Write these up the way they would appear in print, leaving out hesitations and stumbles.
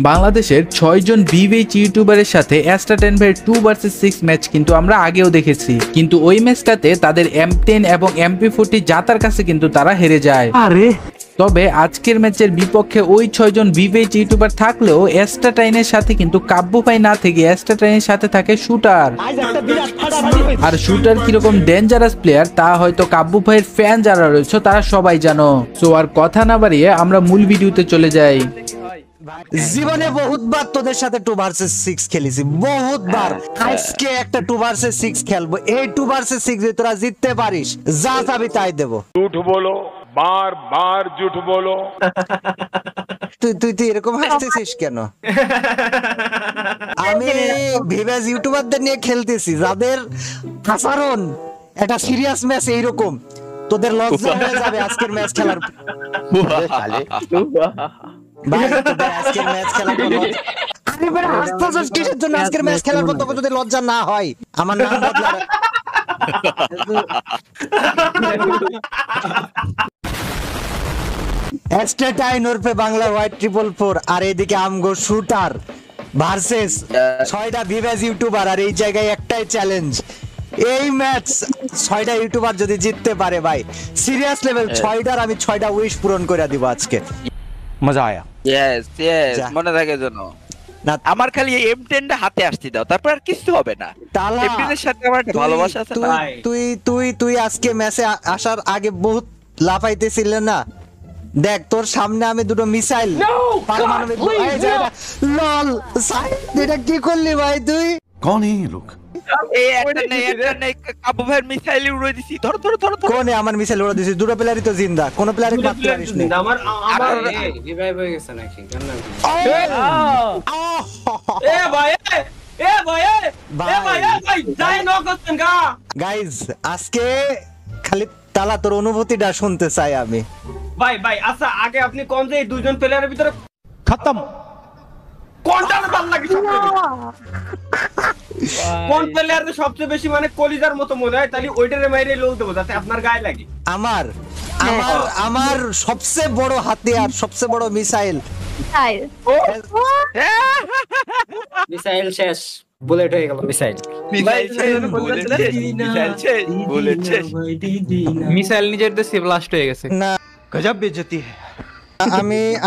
বাংলাদেশের 6 জন বিবেচ ইউটিউবারের সাথে অ্যাস্ট্রা 10 ভাইয়ের 2 ভার্সেস 6 ম্যাচ কিন্তু আমরা আগেও দেখেছি, কিন্তু ওই ম্যাচটাতে তাদের M10 এবং MP40 জাতার কাছে কিন্তু তারা হেরে যায়। তবে আজকের ম্যাচের বিপক্ষে ওই 6 জন বিবেচ ইউটিউবার থাকলেও অ্যাস্ট্রা 10 এর সাথে কিন্তু কাব্য ভাই না থেকে অ্যাস্ট্রা 10 এর সাথে থাকে শুটার। আর শুটার কিরকম ডেঞ্জারাস প্লেয়ার তা হয়তো কাব্য ভাইয়ের ফ্যান যারা রয়েছে তারা সবাই জানো। সো আর কথা না বাড়িয়ে আমরা মূল ভিডিওতে চলে যাই। জীবনে বহুতবার তোদের সাথে 2 ভার্সেস 6 খেলেছি, বহুতবার। আজকে একটা 2 ভার্সেস 6 খেলবো। এই 2 ভার্সেস 6 যদি তোরা জিততে পারিস, যা চাবি তাই দেবো। झूठ बोलो, बार बार झूठ बोलो। তুই এরকম হাসতেছিস কেন? আমি ভিভাস ইউটিউবারদের নিয়ে খেলতেছি, যাদের আচরণ একটা সিরিয়াস ম্যাচ এইরকম। তোদের লজ্জা হয়ে যাবে আজকের ম্যাচ খেলার। ভাই তোদের আজকের ম্যাচ খেলার পর আরে বেটা হাসতেছিস কিসের জন্য? আজকের ম্যাচ খেলার পর তোকে যদি লজ্জা না হয়, আমার নাম বদলা। অ্যাস্ট্রা 10 ওরফে বাংলা হোয়াইট 444 আর এদিকে আমগো শুটার ভার্সেস 6টা ভিভাস ইউটিউবার। আর এই জায়গায় একটাই চ্যালেঞ্জ, এই ম্যাচ 6টা ইউটিউবার যদি জিততে পারে ভাই, সিরিয়াস লেভেল 6টার আমি 6টা উইশ পূরণ করে দিব আজকে। মজা আয়া। ইয়েস মনে থাকে জন্য না আমার খালি M10 টা হাতে আসতে দাও, তারপর আর কিছু হবে না। তালা M10 এর সাথে আমার একটা ভালোবাসা আছে না। তুই আজকে ম্যাচে আসার আগে বহুত লাফাইতেছিল না? দেখ তোর সামনে আমি দুটো মিসাইল পারমাণবিক লল এটা কি করলি ভাই তুই? कौन है ये लोग? এই একটা নেই কাবু ভাইয়ের মিসাইল উড়িয়ে দিছি। ধর কোনে আমার মিসাইল উড়া দিছিস? দুটো প্লেয়ারই তো জিন্দা, কোন প্লেয়ারই মারতে পারিস না। আমার রিভাইভ হয়ে গেছে নাকি? কেন না? এ ভাই যাই ন করছেন গা। গাইস আজকে খালি তালা তোর অনুভূতিটা শুনতে চাই আমি। ভাই আচ্ছা আগে আপনি কোন যে এই দুইজন প্লেয়ারের ভিতরে खत्म। কোনটা ভালো লাগে সবচেয়ে বেশি? কোন প্লেয়ারের সবচেয়ে বেশি মানে কলিজার মতো মনে হয়? তাহলে ওইটারে মাইরে লও দেবো যাতে আপনার গায়ে লাগে। আমার সবচেয়ে বড় হাতিয়ার, সবচেয়ে বড় মিসাইল। মিসাইল শেষ, বুলেট হয়ে গেল। মিসাইল মিসাইল নিজের দেশে ব্লাস্ট হয়ে গেছে। না गजब बेइज्जती है।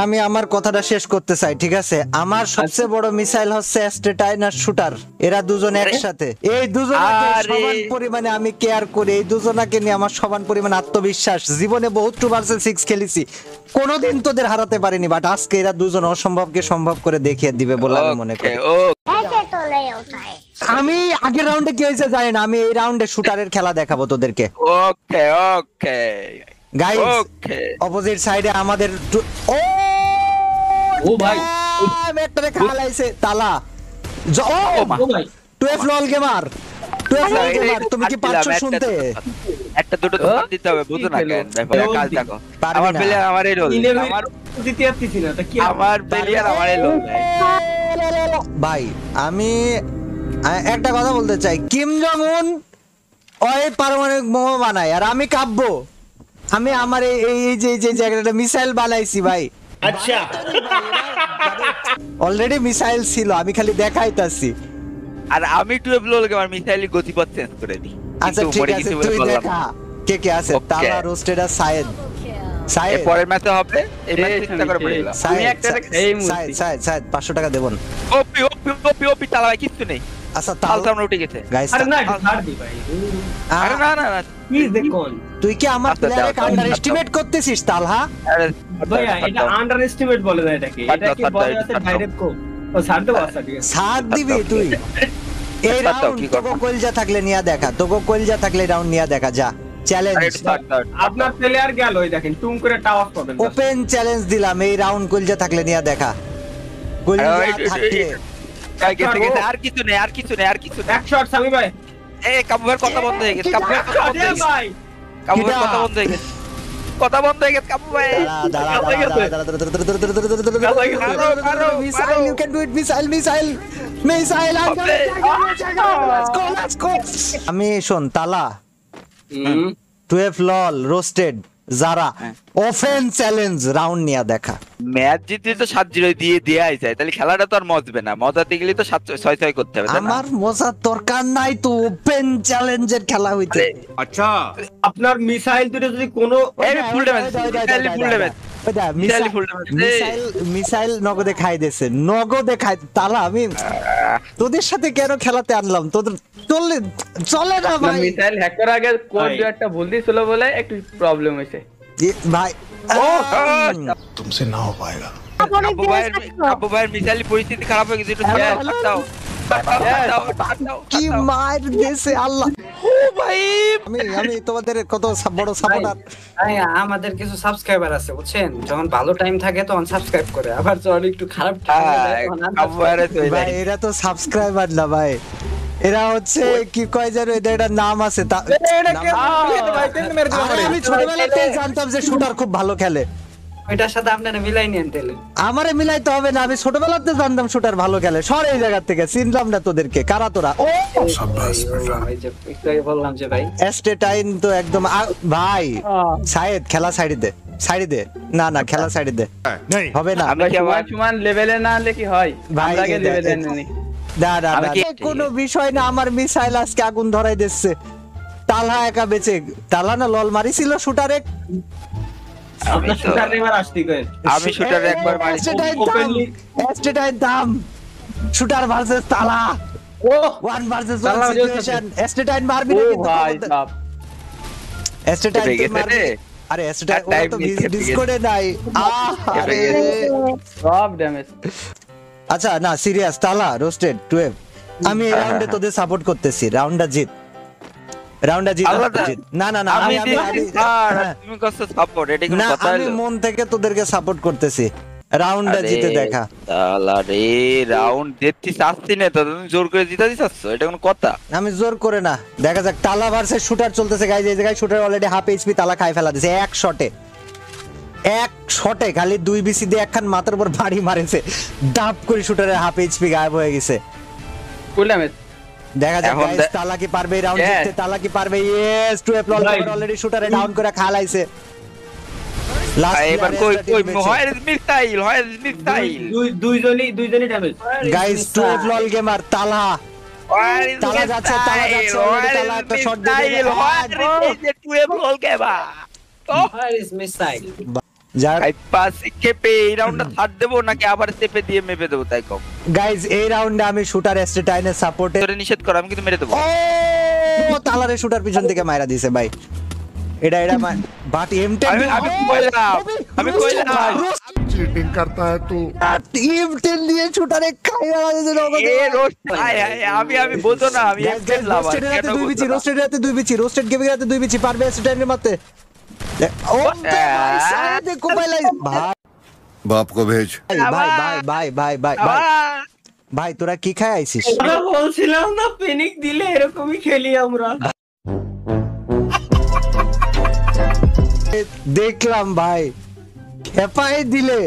আমি আমার কথাটা শেষ করতে চাই, ঠিক আছে? আমার সবচেয়ে বড় মিসাইল হচ্ছে অ্যাস্ট্রা 10 আর শুটার, এরা দুজন একসাথে। এই দুজনকে সমান পরিমাণে আমি কেয়ার করি, এই দুজনকে নিয়ে আমার সমান পরিমাণে আত্মবিশ্বাস। জীবনে বহুত 2 ভার্সেস 6 খেলেছি, কোনোদিন তোদের হারাতে পারিনি, বাট আজকে এরা দুজন অসম্ভবকে সম্ভব করে দেখিয়ে দিবে বলে আমি মনে করি। আমি আগের রাউন্ডে কি হয়েছে জানি না, আমি এই রাউন্ডে শুটারের খেলা দেখাবো তোদেরকে। ওকে গাইস অপোজিট সাইডে আমাদের ও ভাই একটা খালাইছে তালা। ও ভাই 12 লল গেমার, 12 লল গেমার তুমি কি পাচ্ছ শুনতে? একটা দুটো দোকান দিতে হবে, বুঝো না কেন? ব্যাপারে কাজ দেখো। আমার প্লেয়ার আমারই রোল, আমার দিতে আসছি না তা কি? আমার প্লেয়ার আমারই রোল ভাই। আমি একটা কথা বলতে চাই, কিম জং উন ওই পারমাণবিক বোমা বানায়, আর আমি কাব্য আমি আমার এই যে জায়গাটা মিসাইল বানাইছি ভাই। আচ্ছা অলরেডি মিসাইল ছিল, আমি খালি দেখাইতাছি। আর আমি 12 লোল গেমার মিসাইলের গতিপথ চেঞ্জ করে দিই। আচ্ছা ঠিক আছে, তুই দেখা কে আছে। তালা রোস্টেড আর সায়েদ পরের ম্যাচে হবে। এই ম্যাচে চেষ্টা করে পড়ে গেলাম। আমি একটা এই সায়েদ 500 টাকা দেবন। ওপি তালা ভাই কিছু নেই। আচ্ছা তালটা আমরা উঠে গেছে গাইস। আরে না ছাড় দি ভাই। আরে না প্লিজ দেখুন, তুই কি আমার প্লেয়ারকে আন্ডার এস্টিমেট করতেছিস তালহা? ভাই এটা আন্ডার এস্টিমেট বলে না, এটাকে এটাকে বলে আছে ডাইরেক্ট কো। ও ছাড় দাও আচ্ছা ঠিক আছে। ছাড় দিবি তুই? এই রাউন্ড তোকে কলজা থাকলে নিয়া দেখা, তোকে কলজা থাকলে রাউন্ড নিয়া দেখা যা। চ্যালেঞ্জ আপনার প্লেয়ার গেল, ওই দেখেন টুম করে টাওয়ার পাবেন। ওপেন চ্যালেঞ্জ দিলাম, এই রাউন্ড কলজা থাকলে নিয়া দেখা। কলজা থাকলে আর কিছু নেই। এক শট সামি ভাই। এই কাবুর কথা বন্ধ হয়ে গেছে। কাবুর কথা বন্ধ হয়ে গেছে। কাবু ভাই missile, you can do it. Missile আমি শোন তালা 12 লল রোস্টেড যারা অফেন চ্যালেঞ্জ রাউন্ড নিয়ে দেখা ম্যাচ জিতে তো 7-0 দিয়ে দেয়াই যায়, তাহলে খেলাটা তো আর মজবে না, মজাতে গেলে তো 6-6 করতে হবে, তাই না? আমার মজার দরকার নাই তো, ওপেন চ্যালেঞ্জের খেলা হইতে। अच्छा আপনার মিসাইল দুটো যদি কোনো ফুল ড্যামেজ মিসাইল নগদে খাই দিয়েছে, নগদে খাই। তালা আমি তোদের সাথে কেন খেলাতে আনলাম, তোদের চলে না ভাই। মিসাইল হ্যাক করার আগে কোড একটা ভুল দিছিল বলে একটু প্রবলেম হইছে ভাই तुमसे ना हो पाएगा। আবু ভাইয়ের মিসাইল পরিস্থিতি খারাপ হয়ে গেছে, একটু দাও কি মার দিয়েছে আল্লাহ। ও ভাই আমি তোমাদের কত বড় সাপোর্টার। ভাই আমাদের কিছু সাবস্ক্রাইবার আছে বুঝছেন, যখন ভালো টাইম থাকে তখন সাবস্ক্রাইব করে, আবার যখন একটু খারাপ টাইম থাকে তখন ভাই এরা তো সাবস্ক্রাইবার না ভাই, এরা হচ্ছে কি কয় যেন এদের নাম আছে। আমি ছোটবেলাতে জানতাম যে শুটার খুব ভালো খেলে, ওইটার সাথে আপনারা মিলাই নেন তাহলে। আমারে মিলাইতে হবে না, আমি ছোটবেলাতে জানতাম শুটার ভালো খেলে। সর এই জায়গা থেকে, চিনলাম না তোদেরকে, কারা তোরা? ও এই যে একটু আগে বললাম যে ভাই এস্টেটাইন তো একদম ভাই। সাইদ খেলা সাইডে দে, সাইডে দে। না না খেলা সাইডে দে, হবে না। আমি কি আবার সমান লেভেলে না হলে কি হয়? ভাই আগে লেভেলে নেই কোনো বিষয় না, আমার মিসাইল আজকে আগুন ধরাই দিচ্ছে। তালহা একা বেঁচে, তালহা না লল মারিছিল শুটারে। আপনার শুটার এবার আসতে কই, আমি শুটার একবার মারি। এস্টেটাইন দাম শুটার ভার্সেস তালা, ও 1 ভার্সেস 1 সিচুয়েশন। এস্টেটাইন মারবি না ও কিন্তু ভাই বাপ, এস্টেটাইন তো মারবি। আরে এস্টেটাইন ও তো ডিসকর্ডে নাই। আরে সব ড্যামেজ। আচ্ছা না সিরিয়াস, তালা রোস্টেড 12 আমি এই রাউন্ডে তোদের সাপোর্ট করতেছি। রাউন্ডটা জিত, রাউন্ডটা জিত। না না না আমি তুমি কষ্ট সাপোর্ট, এটা কি কথা হলো? আমি মন থেকে তোদেরকে সাপোর্ট করতেছি, রাউন্ডটা জিতে দেখা। তালা রে রাউন্ড জিততে চাচ্ছি না তো, তুমি জোর করে জিতা দিছাচ্ছ, এটা কোনো কথা? আমি জোর করে না, দেখা যাক। তালা ভার্সেস শুটার চলতেছে গাইজ, এই জায়গায় শুটার অলরেডি হাফ এইচপি, তালা খাই ফেলা দিয়েছে এক শটে খালি 2 বিসি দিয়ে একখান মাথার উপর বাড়ি মারেছে, ডাব করে শুটারের হাফ এইচপি গায়েব হয়ে গেছে। Full damage. দেখা যাক গাইজ তালা কি পারবে এই রাউন্ড জিততে, তালা কি পারবে? ইয়েস 2 লল অলরেডি শুটারে ডাউন করে খালাইছে। এবার কই হয় মিসাইল, দুইজনই ড্যামেজ গাইজ 2 লল গেমার তালা যাচ্ছে তালা একটা শট দিয়ে Where is missile? গাইজ এই রাউন্ডে আমি শুটার এস্টেটাইনের সাপোর্টে নিষেধ করো, আমি কিন্তু মেরে দেবো। ও তালারে শুটার পিছন থেকে মাইরা দিয়েছে ভাই। এটা বাট M10 আমি কইলাম चीटिंग करता है तू। M10 দিয়ে শুটারে খাইয়া দিয়েছে নগদে। আমি বলতো না, আমি রোস্টেড রাতে 2 বিচি, রোস্টেড রাতে 2 বিচি, রোস্টেড গেমিং রাতে 2 বিচি পারবে এস্টেটাইনের মারতে। ও ভাই সাইড দেখো ভাই बाप को भेज। ভাই তোরা কি খাই আইছিস? আমরা বলছিলাম না পেনিক দিলে এরকমই খেলি আমরা। দেখলাম ভাই হেপাই দিলে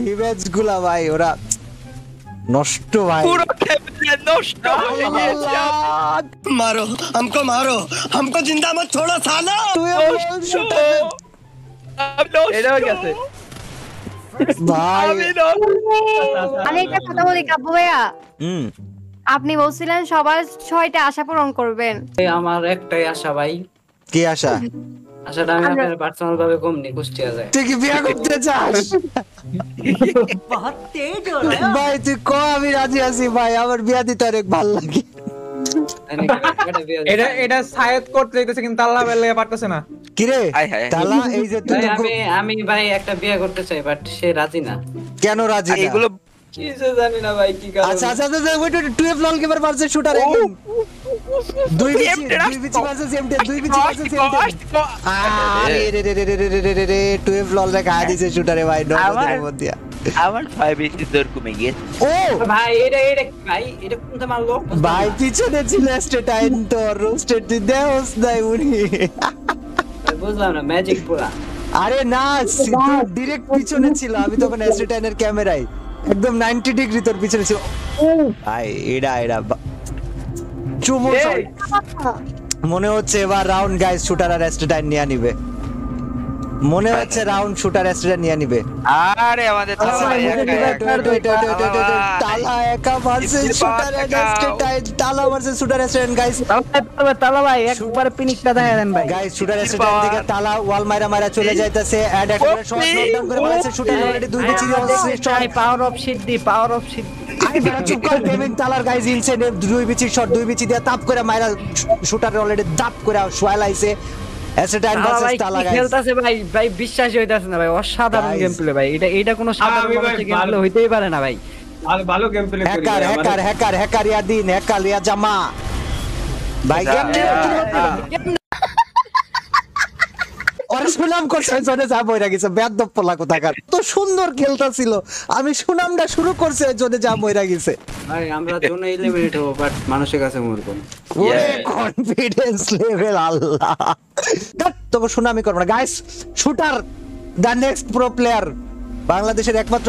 ভিভেজ গুলা ভাই, ওরা নষ্ট ভাই। পুরো নষ্ট হয়ে গেছে। मारो हमको जिंदा मत छोड़ो सालो। এটাও গেছে ভাই আমি একটা কথা বলি কাব্বু ভাইয়া, আপনি বলছিলেন সবার 6টা আশা পূরণ করবেন। আমার একটাই আশা ভাই। কি আশা? আশাটা আমি আপনার পার্সোনাল ভাবে কমনি কুষ্টিয়া যায়। তুই কি বিয়ে করতে চাস? ভাই তুই ক, আমি রাজি আছি ভাই, আমার বিয়া দিতে অনেক ভালো লাগে। এটা সায়েদ করতে দিতেছে কিন্তু আল্লাহ বেলায় পারতেছে না। কি রে তালা, এই যে তুই আমি ভাই একটা বিয়ে করতে চাই, বাট সে রাজি না। কেন রাজি না? এগুলো কিছু জানি না ভাই কি কারণে। আচ্ছা ওই 12 লল গেমার ভার্সেস শুটার 2 বিচি ভার্সেস M10, 2 বিচি ভার্সেস M10। আরে রে 12 লল রে গায় দিছে শুটারে ভাই, নগদের মধ্যে। আমার 5 বিচি দর কমে গেছে। ও ভাই এটা কোনটা মারলো ভাই? পিছনে ছিল এস্টেটাইন, তো রোস্টেড তুই দেওস নাই উনি। বুঝলাম না ম্যাজিক পুরা। আরে না ডাইরেক্ট পিছনে ছিল, আমি তখন এস্টেটাইনের ক্যামেরায় একদম 90 ডিগ্রি তোর পিছনে ছিল। ভাই এডা চুমো মনে হচ্ছে এবার রাউন্ড গাইস শুটার আর অ্যাস্ট্রেটাইন নিয়ে নিবে, মনে হচ্ছে রাউন্ড শুটার অ্যাস্ট্রেটাইন নিয়ে নিবে। আরে আমাদের তালা একা ভার্সেস শুটার এন্ড অ্যাস্ট্রেটাইন, তালা ভার্সেস শুটার অ্যাস্ট্রেটাইন গাইস। তালা ভাই একবার পিনিকটা দেখা দেন ভাই। গাইস শুটার অ্যাস্ট্রেটাইন থেকে তালা ওয়াল মাইরা চলে যাইতাছে, অ্যাড একটা শট নকডাউন করে বলেছে শুটার অলরেডি 2 বিচি ভাই পাওয়ার অফ সিদ্ধি, পাওয়ার অফ সিদ্ধি। আই বেটা চুপ কর, পেমেন্ট তালার গাইস ইনসেড 2 বিচি শট, 2 বিচি দিয়ে তাপ করে মাইরা শুটার অলরেডি দাপ করে শোয়ালাইছে। অ্যাস্ট্রেটাইন ভার্সেস তালা গাইস খেলতাছে ভাই, ভাই বিশ্বাসই হইতাছে না ভাই, অসাধারণ গেম প্লে ভাই। এটা কোনো সাধারণ গেম প্লে হইতেই পারে না ভাই, ভালো গেম প্লে করি। হ্যাকার ইয়াদিন, হ্যাকার ইয়া জামা ভাই গেম ওর সুনাম করছে জনে যা বইরা গেছে বেয়াদব পোলা কোথাকার, তো সুন্দর খেলতাছিল, আমি সুনামটা শুরু করছে জনে যা বইরা গেছে। ভাই আমরা জোনে এলিমিনেট হবো বাট মানুষের কাছে মরবো না। ওরে কনফিডেন্স লেভেল আল্লাহ, তবে সুনামি করব না guys. Shooter the next pro player, বাংলাদেশের একমাত্র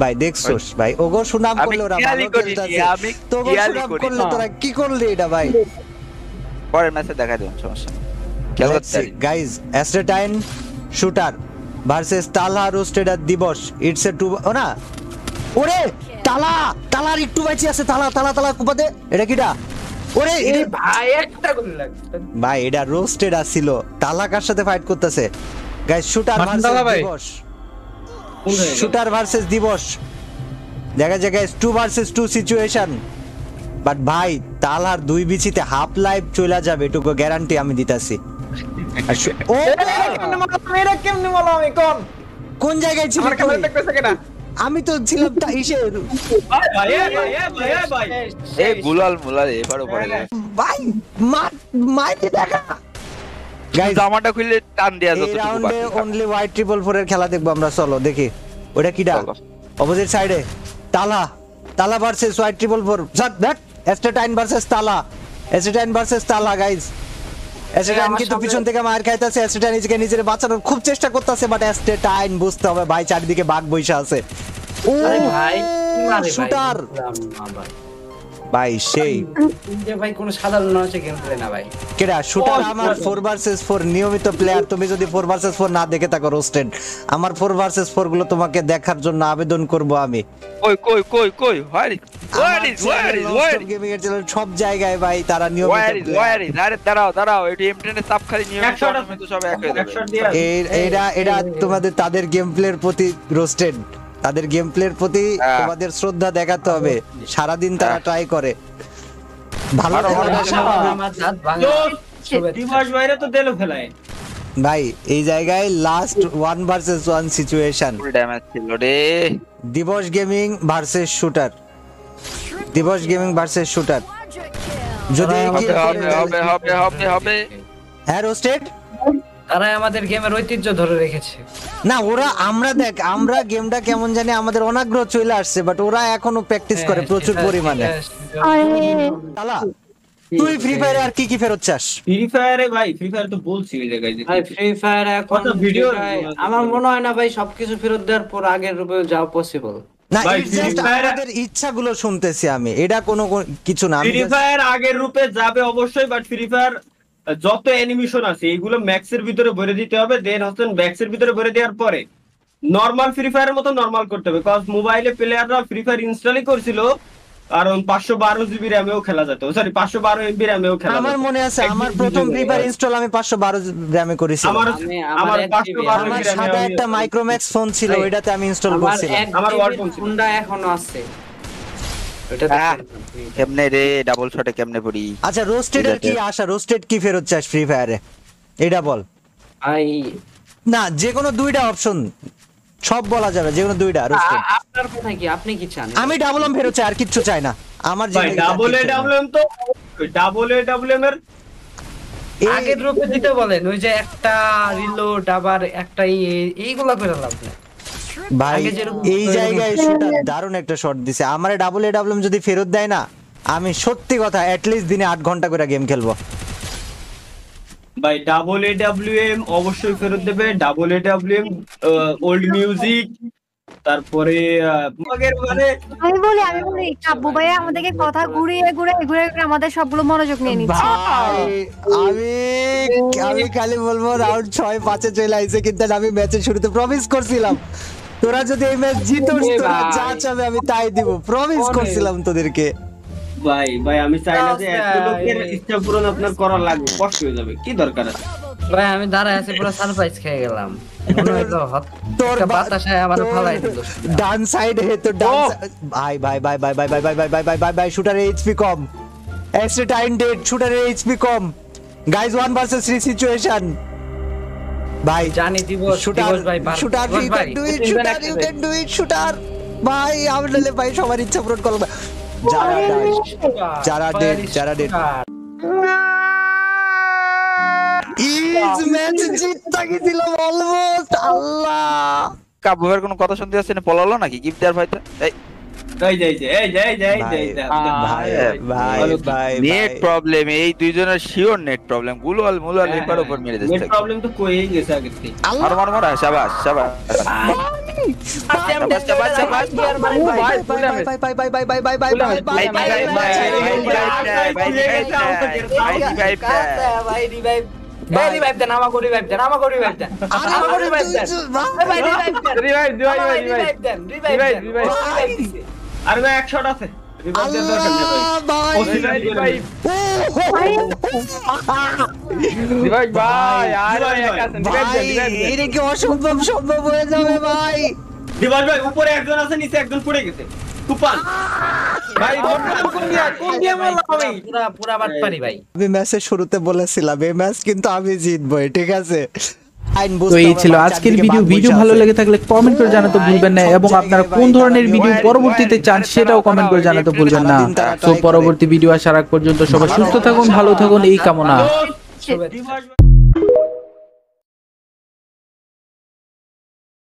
ভাই দেখছস ভাই ওগো সুনাম করলে ওরা ভালো খেলতাছে, তোগো সুনাম করলে তোরা কি করলি এটা ভাই? পরের ম্যাচে দেখা দেব, সমস্যা গাইস। অ্যাস্ট্রেটাইন শুটার ভার্সেস তালা রোস্টেড আর দিবস, ইটস এ 2 ও না ওরে তালার একটু বাঁচি আছে, তালা কুপাতে এটা কিডা? ওরে ভাই একটা গুলি লাগছে ভাই, এটা রোস্টেড আছিল, তালা কার সাথে ফাইট করতেছে গাইস? শুটার ভার্সেস দিবস, শুটার ভার্সেস দিবস, দেখা যায় গাইস 2 ভার্সেস 2 সিচুয়েশন, বাট ভাই তালার 2 বিচিতে হাফ লাইফ চলে যাবে এটুকু গ্যারান্টি আমি দিতাছি। ও এটা কেমনে বলো আমি কোন জায়গায় ছিল? আমি তো ছিলাম এই গুলাল মুলাল এবারও পড়ে ভাই মাইতে দেখা গাইস, জামাটা খুলে টান দেয়া যত এই রাউন্ডে অনলি হোয়াইট 444 এর খেলা দেখবো আমরা, চলো দেখি ওটা কিডা। অপোজিট সাইডে তালা ভার্সেস হোয়াইট 444, স্যার দ্যাট অ্যাস্ট্রেটাইন ভার্সেস তালা গাইস। অ্যাস্ট্রেটাইন কিন্তু পিছন থেকে মার খাইতাছে, অ্যাস্ট্রেটাইন নিজেকে বাঁচানোর খুব চেষ্টা করতেছে, বাট অ্যাস্ট্রেটাইন বুঝতে হবে ভাই চারদিকে বাঘ বইসা আছে। ও ভাই শুটার ভাই সেই যে ভাই কোন সাধারণ হচ্ছে গেম প্লে না ভাই। কেডা শুটার? আমার 4 ভার্সেস 4 নিয়মিত প্লেয়ার, তুমি যদি 4 ভার্সেস 4 না দেখে থাকো রোস্টেড, আমার 4 ভার্সেস 4 গুলো তোমাকে দেখার জন্য আবেদন করব আমি। কই গেমিং এর চ্যানেল সব জায়গায় ভাই তারা নিয়মিত আরে দাঁড়াও এটি এমটেনে সাব খালি নিয়মিত তো সব এক হয়ে যাবে। এটা তোমাদের তাদের গেম প্লের প্রতি রোস্টেড, তাদের গেম প্লের প্রতি তোমাদের শ্রদ্ধা দেখাতে হবে, সারা দিন তারা ট্রাই করে ভালো ভাই। এই জায়গায় লাস্ট 1 ভার্সেস 1 সিচুয়েশন, ড্যামেজ ছিল রে। দিবস গেমিং ভার্সেস শুটার, যদি হবে হ্যাঁ রোস্টেড তারা আমাদের গেমের ঐতিহ্য ধরে রেখেছে না, ওরা আমরা গেমটা কেমন জানি আমাদের অনাগ্রহ চলে আসছে, বাট ওরা এখনো প্র্যাকটিস করে প্রচুর পরিমাণে। তালা তুই ফ্রি ফায়ারে আর কি ফেরত চাস? ফ্রি ফায়ারে ভাই, ফ্রি ফায়ার তো বলছি ওই জায়গায় ভাই, ফ্রি ফায়ার এখন ভিডিও আমার মনে হয় না ভাই সবকিছু ফেরত দেওয়ার পর আগের রূপে যাওয়া পসিবল না। আমাদের ইচ্ছাগুলো শুনতেছি আমি, এটা কোনো কিছু না। ফ্রি ফায়ার আগের রূপে যাবে অবশ্যই, বাট ফ্রি ফায়ার যত অ্যানিমেশন আছে এইগুলো ম্যাক্সের ভিতরে ভরে দিতে হবে, দেন হচ্ছেন ম্যাক্সের ভিতরে ভরে দেওয়ার পরে নরমাল ফ্রি ফায়ারের মতো নরমাল করতে হবে, কজ মোবাইলে প্লেয়াররা ফ্রি ফায়ার ইনস্টলই করছিল কারণ 512 জিবি র‍্যামেও খেলা যেত, সরি 512 এমবি র‍্যামেও খেলা যেত। আমার মনে আছে আমার প্রথম ফ্রি ফায়ার ইনস্টল আমি 512 র‍্যামে করেছি। আমার 512 আমার সাদা একটা মাইক্রোম্যাক্স ফোন ছিল, ওইটাতে আমি ইনস্টল করছিলাম। আমার ওয়ালটন ফোনটা এখনো আছে ওটা কেমনে রে ডাবল শটে কেমনে পড়ি? আচ্ছা রোস্টেডের কি আশা? রোস্টেড কি ফেরত চাস ফ্রি ফায়ারে এটা বল ভাই। না যে কোনো দুইটা অপশন সব বলা যাবে, যে কোনো দুইটা। রোস্টেড আপনার কথা কি, আপনি কি চান? আমি ডাবল এম ফেরত চাই, আর কিচ্ছু চাই না আমার ভাই। ডাবল এম তো ডাবল এম এর আগের রূপে দিতে বলেন, ওই যে একটা রিলোড আবার একটা এইগুলা করে লাভ না ভাই। এই জায়গায় শুটার দারুণ একটা শট দিছে আমারে। ডাবল এম যদি ফেরত দেয় না, আমি সত্যি কথা এট লিস্ট দিনে 8 ঘন্টা করে গেম খেলবো ভাই। ডাবল এম অবশ্যই ফেরত দেবে। ডাবল এম ওল্ড মিউজিক তারপরে মানে আমি বলি কাব্বু ভাইয়া আমাদেরকে কথা ঘুরিয়ে ঘুরিয়ে আমাদের সবগুলো মনোযোগ নিয়ে নিচ্ছে। আমি খালি বলবো রাউন্ড 6-5 চলে আইছে, কিন্তু আমি ম্যাচের শুরুতে প্রমিস করছিলাম তোরা যদি এই ম্যাচ জিতোস তোরা যা চাবে আমি তাই দিব, প্রমিস করছিলাম তোদেরকে। ভাই আমি চাই না যে এত লোকের ইচ্ছা পূরণ আপনার করা লাগবে, কষ্ট হয়ে যাবে, কি দরকার আছে ভাই? আমি দাঁড়ায় আছি পুরো সারপ্রাইজ খেয়ে গেলাম, মনে হলো তোর বাতাসে আমার ফালাই দিল। ডান সাইড হে তো ডান ভাই ভাই ভাই ভাই ভাই ভাই ভাই ভাই ভাই ভাই ভাই ভাই শুটারের এইচপি কম, এক্সট্রা টাইম ডেড, শুটারের এইচপি কম গাইস, 1 ভার্সেস 3 সিচুয়েশন ভাই। জানি দিব শুটার ভাই, shooter you can do it, shooter you can do it, shooter ভাই আমলে ভাই সবার ইচ্ছা পূরণ করব। যারা ডেড ইজ ম্যাচ জিততে গেছিল অলমোস্ট। আল্লাহ কাব্যের কোনো কথা শুনতে আসছে না, পলালো নাকি গিফট দেওয়ার ভাইটা? নেট প্রবলেম, এই দুইজনের শিওর নেট প্রবলেম। গুলাল মুলাল এপার উপর মেরে দিচ্ছে। নেট প্রবলেম তো কইই গেছে আগে থেকে। মার শাবাশ শাবাশ। আর ভাই 1 শট আছে, অসম্ভব সম্ভব হয়ে যাবে ভাই। দিবাস ভাই উপরে একজন আছে, নিচে একজন পড়ে গেছে। তুফান ভাই পুরা বাটপারি ভাই। আমি ম্যাচের শুরুতে বলেছিলাম এই ম্যাচ কিন্তু আমি জিতবো, ঠিক আছে? তো এই ছিল আজকের ভিডিও ভালো লেগে থাকলে কমেন্ট করে জানাতে ভুলবেন না, এবং আপনারা কোন ধরনের ভিডিও পরবর্তীতে চান সেটাও কমেন্ট করে জানাতে ভুলবেন না। তো পরবর্তী ভিডিও আসার আগ পর্যন্ত সবাই সুস্থ থাকুন, ভালো থাকুন, এই কামনা।